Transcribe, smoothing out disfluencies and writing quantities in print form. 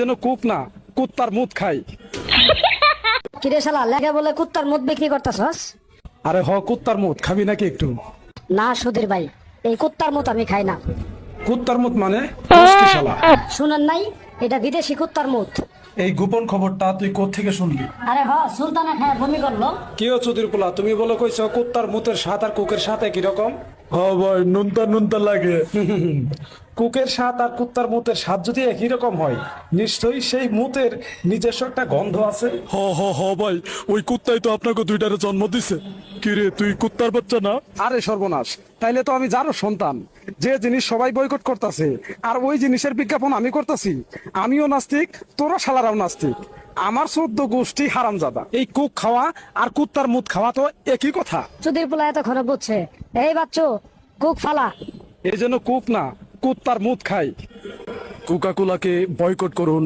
যেন কুক না কুত্তার মুত খাই। কিরে শালা লেগে বলে কুত্তার মুখ বিক্রি করতেছস? আরে হ, কুত্তার মুত খাবি নাকি একটু? না সুধীর ভাই, এই কুত্তার মুখ আমি খাই না। কুত্তার মুত মানে কষ্টি শালা। শুনেন নাই, এটা বিদেশি কুত্তার মুখ। এই গোপন খবরটা তুই কোত্থেকে শুনলি? আরে হ, সুলতানা খায় বমি করলো। কি ও চুদির পোলা, তুমি বলে কইছো কুত্তার মুতের স্বাদ আর কুকের সাথে কি রকম? হ্যাঁ ভাই, নুনতা নুনতা লাগে। কুকের স্বাদ আর কুত্তার মুতের স্বাদ যদি একই রকম হয়, নিশ্চয়ই সেই মুতের নিজস্ব একটা গন্ধ আছে। হ হ হ ভাই, ওই কুত্তাই তো আপনাকে দুইটারে জন্ম দিছে। কিরে তুই কুত্তার বাচ্চা না? আরে সর্বনাশ, তাইলে তো আমি যারও সন্তান। যে জিনিস সবাই বয়কট করতেছে আর ওই জিনিসের বিজ্ঞাপন আমি করতেছি। আমিও নাস্তিক, তোরা শালারাও নাস্তিক। আমার 14 গোষ্ঠী হারামজাদা। এই কুক খাওয়া আর কুত্তার মুত খাওয়া তো একই কথা। সুধীর পোলা এতক্ষণ বুঝছে। এই বাচ্চু, কুক ফালা। এই জন্য কুক না কুত্তার মুত খাই। কোকা কোলাকে বয়কট করুন।